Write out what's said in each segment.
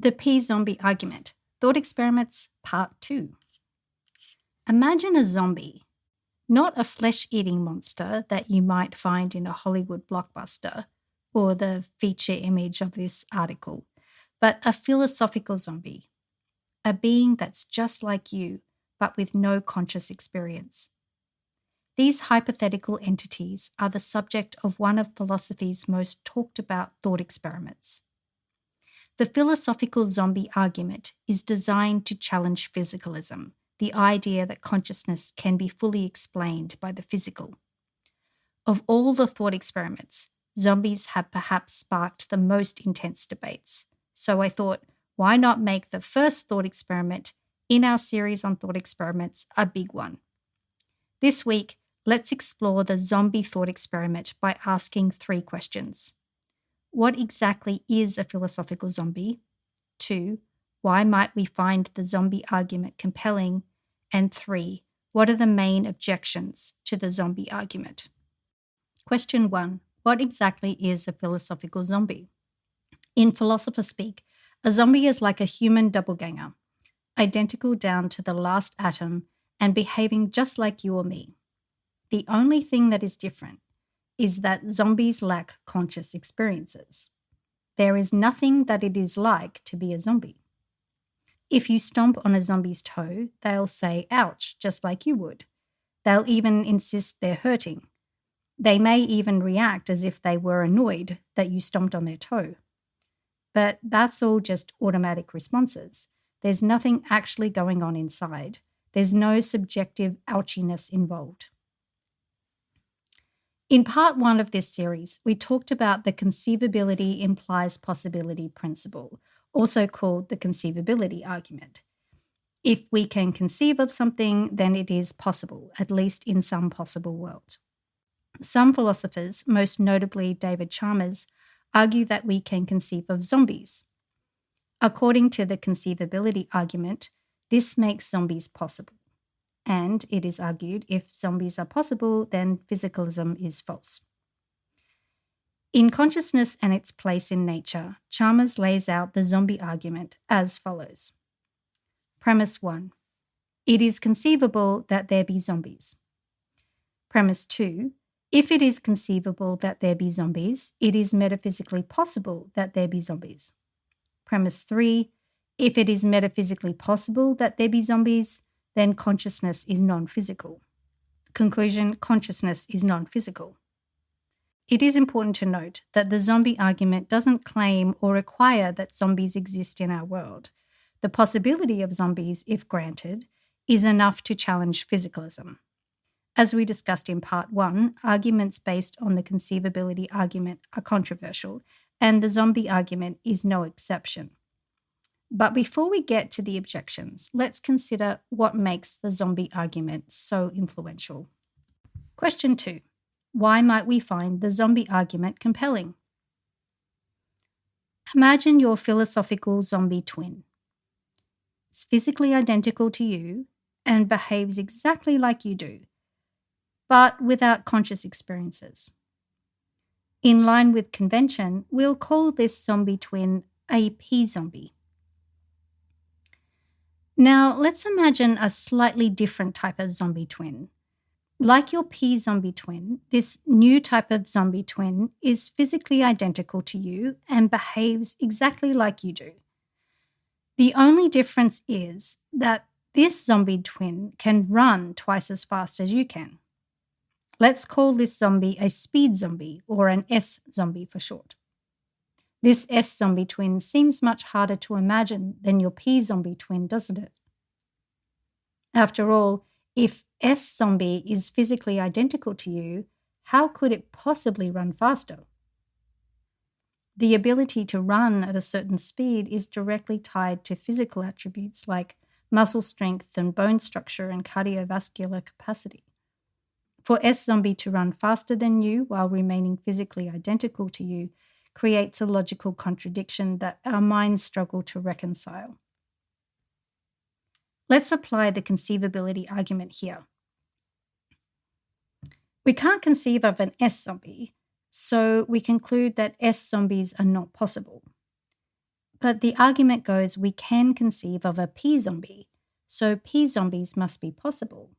The P-zombie argument. Thought experiments part 2. Imagine a zombie, not a flesh-eating monster that you might find in a Hollywood blockbuster or the feature image of this article, but a philosophical zombie, a being that's just like you, but with no conscious experience. These hypothetical entities are the subject of one of philosophy's most talked about thought experiments. The philosophical zombie argument is designed to challenge physicalism, the idea that consciousness can be fully explained by the physical. Of all the thought experiments, zombies have perhaps sparked the most intense debates. So I thought, why not make the first thought experiment in our series on thought experiments a big one? This week, let's explore the zombie thought experiment by asking 3 questions. What exactly is a philosophical zombie? 2, why might we find the zombie argument compelling? And 3, what are the main objections to the zombie argument? Question 1, what exactly is a philosophical zombie? In philosopher speak, a zombie is like a human doppelganger, identical down to the last atom and behaving just like you or me. The only thing that is different is that zombies lack conscious experiences. There is nothing that it is like to be a zombie. If you stomp on a zombie's toe, they'll say, ouch, just like you would. They'll even insist they're hurting. They may even react as if they were annoyed that you stomped on their toe. But that's all just automatic responses. There's nothing actually going on inside. There's no subjective ouchiness involved. In part 1 of this series, we talked about the conceivability implies possibility principle, also called the conceivability argument. If we can conceive of something, then it is possible, at least in some possible world. Some philosophers, most notably David Chalmers, argue that we can conceive of zombies. According to the conceivability argument, this makes zombies possible. And it is argued if zombies are possible, then physicalism is false. In Consciousness and Its Place in Nature, Chalmers lays out the zombie argument as follows. Premise 1. It is conceivable that there be zombies. Premise 2. If it is conceivable that there be zombies, it is metaphysically possible that there be zombies. Premise 3. If it is metaphysically possible that there be zombies, then consciousness is non-physical. Conclusion, consciousness is non-physical. It is important to note that the zombie argument doesn't claim or require that zombies exist in our world. The possibility of zombies, if granted, is enough to challenge physicalism. As we discussed in part 1, arguments based on the conceivability argument are controversial, and the zombie argument is no exception. But before we get to the objections, let's consider what makes the zombie argument so influential. Question 2. Why might we find the zombie argument compelling? Imagine your philosophical zombie twin. It's physically identical to you and behaves exactly like you do, but without conscious experiences. In line with convention, we'll call this zombie twin a P-zombie. Now, let's imagine a slightly different type of zombie twin. Like your P-zombie twin, this new type of zombie twin is physically identical to you and behaves exactly like you do. The only difference is that this zombie twin can run twice as fast as you can. Let's call this zombie a speed zombie, or an S-zombie for short. This S-zombie twin seems much harder to imagine than your P-zombie twin, doesn't it? After all, if S-zombie is physically identical to you, how could it possibly run faster? The ability to run at a certain speed is directly tied to physical attributes like muscle strength and bone structure and cardiovascular capacity. For S-zombie to run faster than you while remaining physically identical to you creates a logical contradiction that our minds struggle to reconcile. Let's apply the conceivability argument here. We can't conceive of an S-zombie, so we conclude that S-zombies are not possible. But the argument goes we can conceive of a P-zombie, so P-zombies must be possible.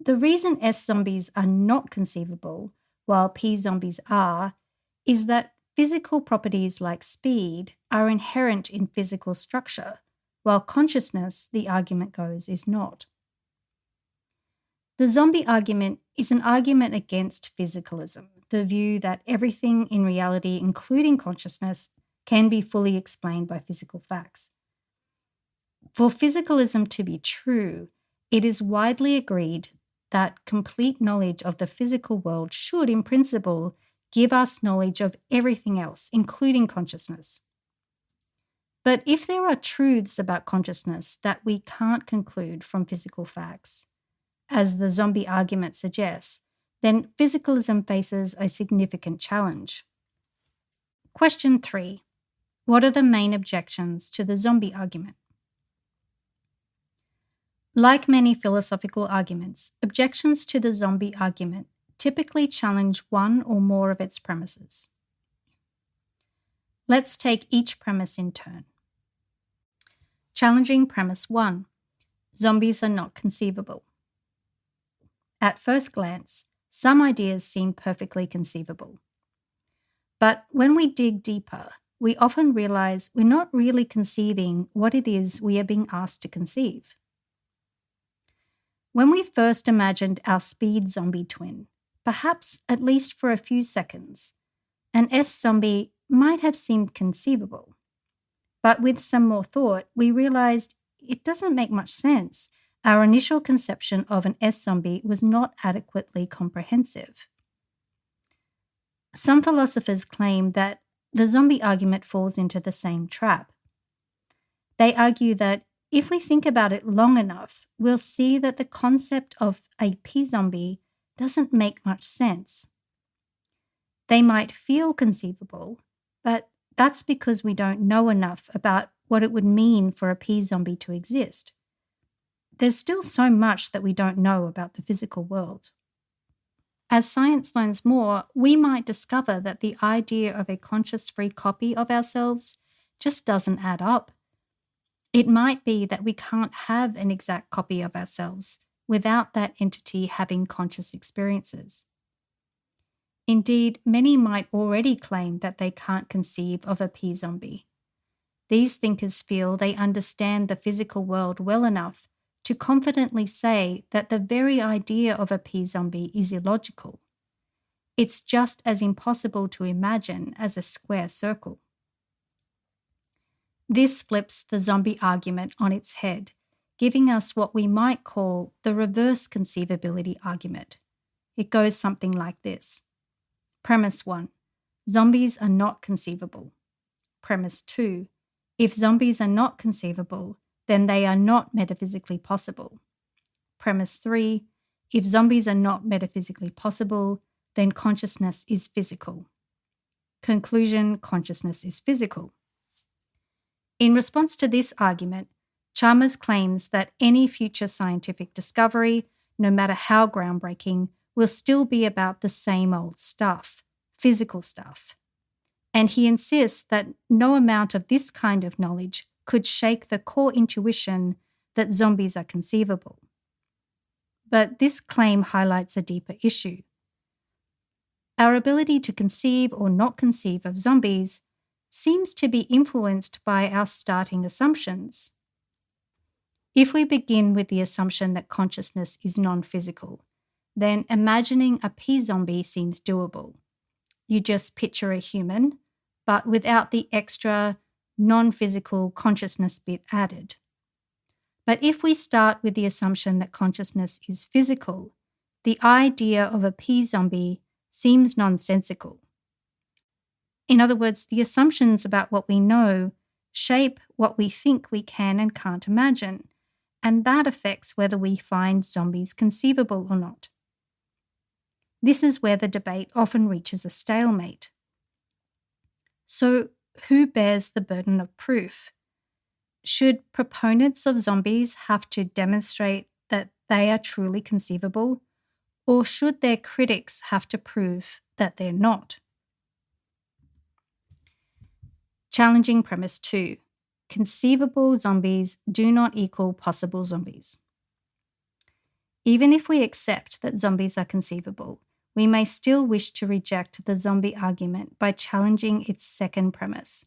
The reason S-zombies are not conceivable while P-zombies are is that physical properties like speed are inherent in physical structure, while consciousness, the argument goes, is not. The zombie argument is an argument against physicalism, the view that everything in reality, including consciousness, can be fully explained by physical facts. For physicalism to be true, it is widely agreed that complete knowledge of the physical world should, in principle, give us knowledge of everything else, including consciousness. But if there are truths about consciousness that we can't conclude from physical facts, as the zombie argument suggests, then physicalism faces a significant challenge. Question 3. What are the main objections to the zombie argument? Like many philosophical arguments, objections to the zombie argument typically challenge one or more of its premises. Let's take each premise in turn. Challenging premise 1. Zombies are not conceivable. At first glance, some ideas seem perfectly conceivable. But when we dig deeper, we often realize we're not really conceiving what it is we are being asked to conceive. When we first imagined our speed zombie twin, perhaps at least for a few seconds, an S-zombie might have seemed conceivable. But with some more thought, we realized it doesn't make much sense. Our initial conception of an S-zombie was not adequately comprehensive. Some philosophers claim that the zombie argument falls into the same trap. They argue that if we think about it long enough, we'll see that the concept of a P-zombie doesn't make much sense. They might feel conceivable, but that's because we don't know enough about what it would mean for a P-zombie to exist. There's still so much that we don't know about the physical world. As science learns more, we might discover that the idea of a conscious-free copy of ourselves just doesn't add up. It might be that we can't have an exact copy of ourselves without that entity having conscious experiences. Indeed, many might already claim that they can't conceive of a P-zombie. These thinkers feel they understand the physical world well enough to confidently say that the very idea of a P-zombie is illogical. It's just as impossible to imagine as a square circle. This flips the zombie argument on its head, giving us what we might call the reverse conceivability argument. It goes something like this. Premise 1. Zombies are not conceivable. Premise 2. If zombies are not conceivable, then they are not metaphysically possible. Premise 3. If zombies are not metaphysically possible, then consciousness is physical. Conclusion: consciousness is physical. In response to this argument, Chalmers claims that any future scientific discovery, no matter how groundbreaking, will still be about the same old stuff, physical stuff. And he insists that no amount of this kind of knowledge could shake the core intuition that zombies are conceivable. But this claim highlights a deeper issue. Our ability to conceive or not conceive of zombies seems to be influenced by our starting assumptions. If we begin with the assumption that consciousness is non-physical, then imagining a P-zombie seems doable. You just picture a human, but without the extra non-physical consciousness bit added. But if we start with the assumption that consciousness is physical, the idea of a P-zombie seems nonsensical. In other words, the assumptions about what we know shape what we think we can and can't imagine, and that affects whether we find zombies conceivable or not. This is where the debate often reaches a stalemate. So, who bears the burden of proof? Should proponents of zombies have to demonstrate that they are truly conceivable, or should their critics have to prove that they're not? Challenging premise 2. Conceivable zombies do not equal possible zombies. Even if we accept that zombies are conceivable, we may still wish to reject the zombie argument by challenging its second premise.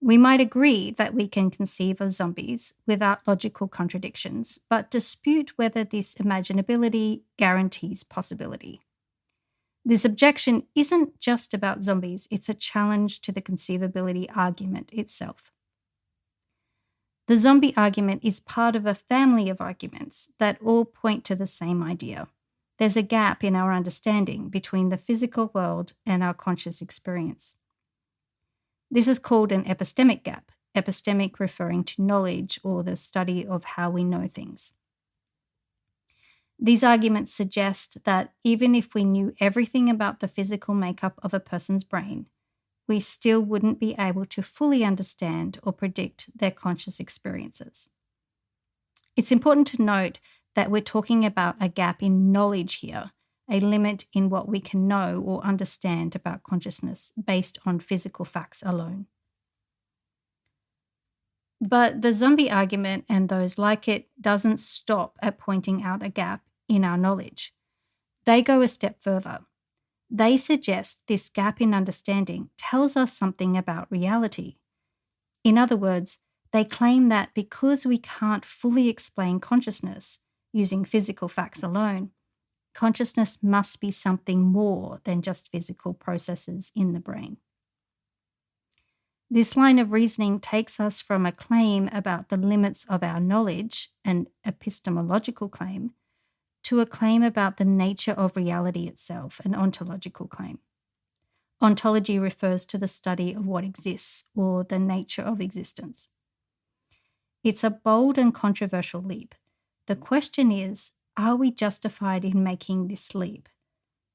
We might agree that we can conceive of zombies without logical contradictions, but dispute whether this imaginability guarantees possibility. This objection isn't just about zombies, it's a challenge to the conceivability argument itself. The zombie argument is part of a family of arguments that all point to the same idea. There's a gap in our understanding between the physical world and our conscious experience. This is called an epistemic gap, epistemic referring to knowledge or the study of how we know things. These arguments suggest that even if we knew everything about the physical makeup of a person's brain, we still wouldn't be able to fully understand or predict their conscious experiences. It's important to note that we're talking about a gap in knowledge here, a limit in what we can know or understand about consciousness based on physical facts alone. But the zombie argument and those like it doesn't stop at pointing out a gap in our knowledge. They go a step further. They suggest this gap in understanding tells us something about reality. In other words, they claim that because we can't fully explain consciousness using physical facts alone, consciousness must be something more than just physical processes in the brain. This line of reasoning takes us from a claim about the limits of our knowledge, an epistemological claim, to a claim about the nature of reality itself, an ontological claim. Ontology refers to the study of what exists or the nature of existence. It's a bold and controversial leap. The question is, are we justified in making this leap?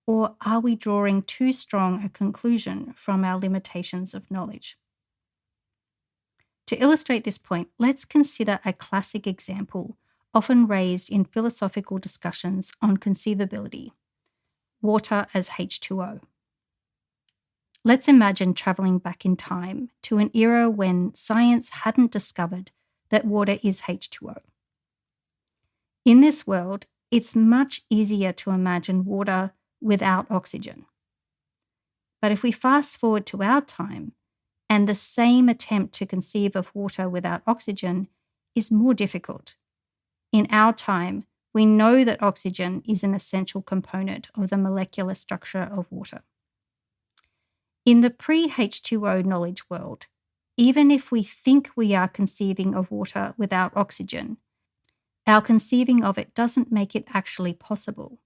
Or are we drawing too strong a conclusion from our limitations of knowledge? To illustrate this point, let's consider a classic example often raised in philosophical discussions on conceivability: water as H2O. Let's imagine travelling back in time to an era when science hadn't discovered that water is H2O. In this world, it's much easier to imagine water without oxygen. But if we fast forward to our time, and the same attempt to conceive of water without oxygen is more difficult. In our time, we know that oxygen is an essential component of the molecular structure of water. In the pre-H2O knowledge world, even if we think we are conceiving of water without oxygen, our conceiving of it doesn't make it actually possible.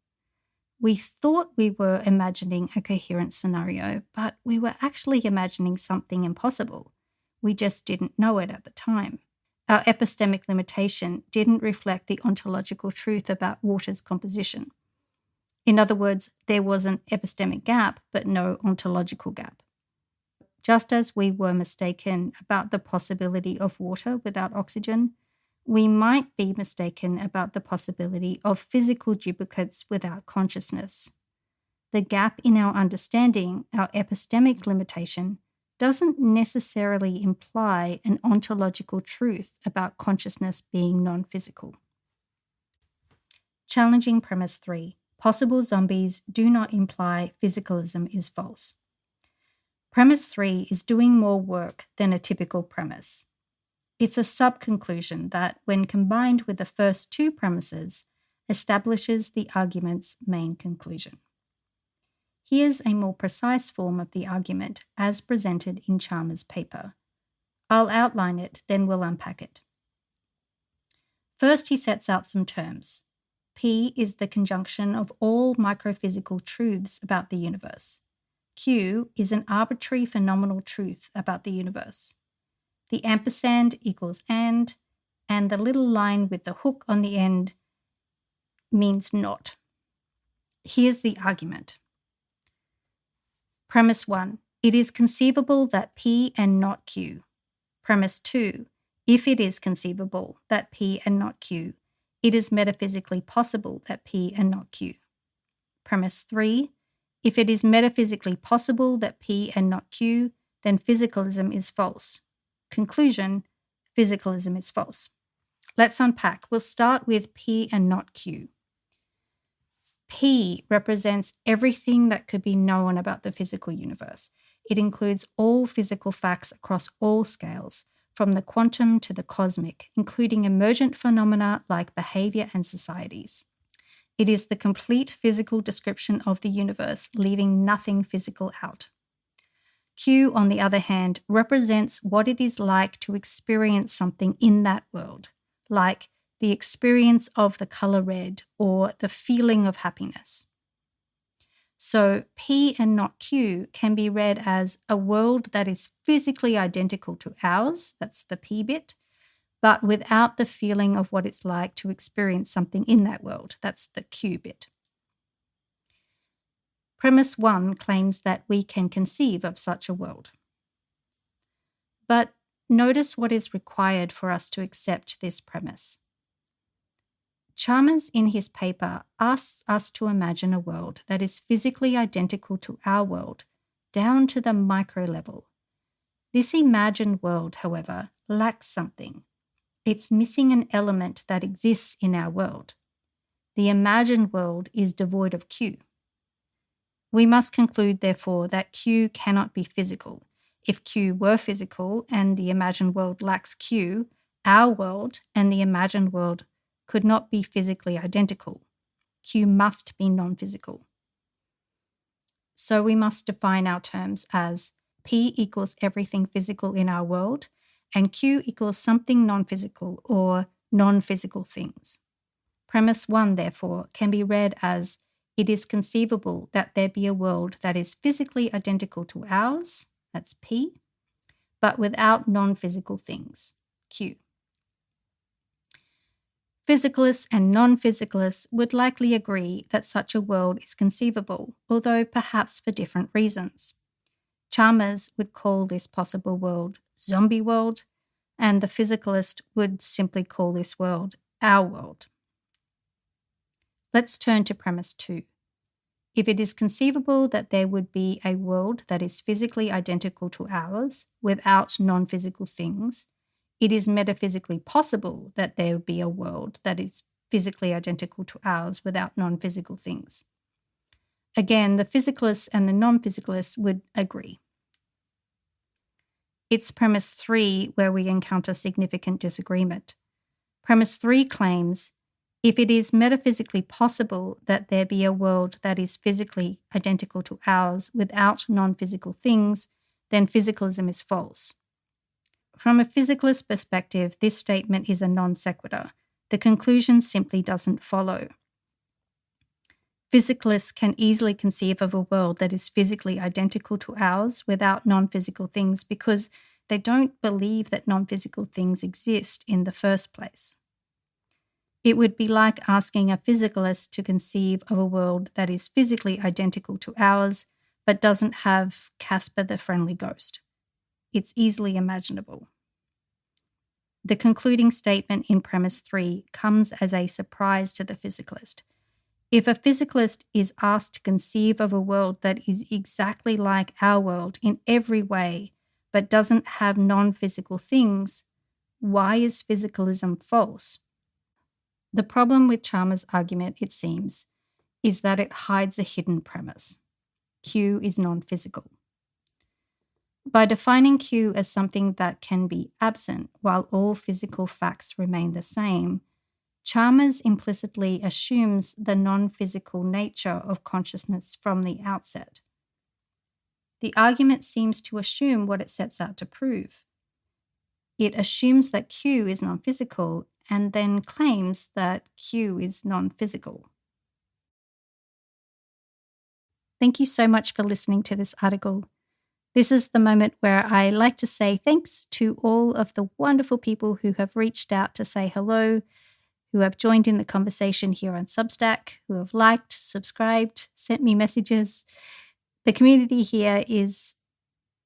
We thought we were imagining a coherent scenario, but we were actually imagining something impossible. We just didn't know it at the time. Our epistemic limitation didn't reflect the ontological truth about water's composition. In other words, there was an epistemic gap, but no ontological gap. Just as we were mistaken about the possibility of water without oxygen, we might be mistaken about the possibility of physical duplicates without consciousness. The gap in our understanding, our epistemic limitation, doesn't necessarily imply an ontological truth about consciousness being non-physical. Challenging premise 3. Possible zombies do not imply physicalism is false. Premise 3 is doing more work than a typical premise. It's a sub-conclusion that, when combined with the first two premises, establishes the argument's main conclusion. Here's a more precise form of the argument as presented in Chalmers' paper. I'll outline it, then we'll unpack it. First, he sets out some terms. P is the conjunction of all microphysical truths about the universe. Q is an arbitrary phenomenal truth about the universe. The ampersand equals and the little line with the hook on the end means not. Here's the argument. Premise 1. It is conceivable that P and not Q. Premise 2. If it is conceivable that P and not Q, it is metaphysically possible that P and not Q. Premise 3. If it is metaphysically possible that P and not Q, then physicalism is false. Conclusion, physicalism is false. Let's unpack. We'll start with P and not Q. P represents everything that could be known about the physical universe. It includes all physical facts across all scales, from the quantum to the cosmic, including emergent phenomena like behavior and societies. It is the complete physical description of the universe, leaving nothing physical out. Q, on the other hand, represents what it is like to experience something in that world, like the experience of the color red or the feeling of happiness. So P and not Q can be read as a world that is physically identical to ours, that's the P bit, but without the feeling of what it's like to experience something in that world, that's the Q bit. Premise 1 claims that we can conceive of such a world. But notice what is required for us to accept this premise. Chalmers, in his paper, asks us to imagine a world that is physically identical to our world, down to the micro level. This imagined world, however, lacks something. It's missing an element that exists in our world. The imagined world is devoid of Q. We must conclude, therefore, that Q cannot be physical. If Q were physical and the imagined world lacks Q, our world and the imagined world could not be physically identical. Q must be non-physical. So we must define our terms as P equals everything physical in our world and Q equals something non-physical or non-physical things. Premise 1, therefore, can be read as it is conceivable that there be a world that is physically identical to ours, that's P, but without non-physical things, Q. Physicalists and non-physicalists would likely agree that such a world is conceivable, although perhaps for different reasons. Chalmers would call this possible world zombie world, and the physicalist would simply call this world our world. Let's turn to premise 2. If it is conceivable that there would be a world that is physically identical to ours without non-physical things, it is metaphysically possible that there would be a world that is physically identical to ours without non-physical things. Again, the physicalists and the non-physicalists would agree. It's premise 3 where we encounter significant disagreement. Premise 3 claims, if it is metaphysically possible that there be a world that is physically identical to ours without non-physical things, then physicalism is false. From a physicalist perspective, this statement is a non sequitur. The conclusion simply doesn't follow. Physicalists can easily conceive of a world that is physically identical to ours without non-physical things because they don't believe that non-physical things exist in the first place. It would be like asking a physicalist to conceive of a world that is physically identical to ours but doesn't have Casper the Friendly Ghost. It's easily imaginable. The concluding statement in premise 3 comes as a surprise to the physicalist. If a physicalist is asked to conceive of a world that is exactly like our world in every way, but doesn't have non-physical things, why is physicalism false? The problem with Chalmers' argument, it seems, is that it hides a hidden premise. Q is non-physical. By defining Q as something that can be absent while all physical facts remain the same, Chalmers implicitly assumes the non-physical nature of consciousness from the outset. The argument seems to assume what it sets out to prove. It assumes that Q is non-physical and then claims that Q is non-physical. Thank you so much for listening to this article. This is the moment where I like to say thanks to all of the wonderful people who have reached out to say hello, who have joined in the conversation here on Substack, who have liked, subscribed, sent me messages. The community here is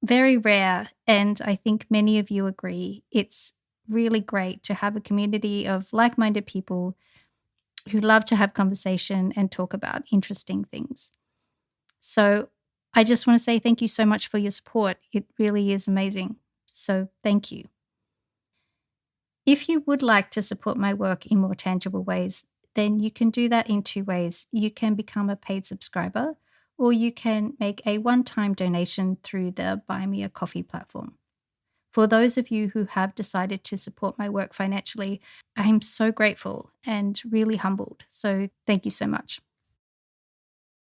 very rare, and I think many of you agree. It's really great to have a community of like-minded people who love to have conversation and talk about interesting things. So I just want to say thank you so much for your support. It really is amazing. So thank you. If you would like to support my work in more tangible ways, then you can do that in two ways. You can become a paid subscriber, or you can make a one-time donation through the Buy Me a Coffee platform. For those of you who have decided to support my work financially, I'm so grateful and really humbled. So thank you so much.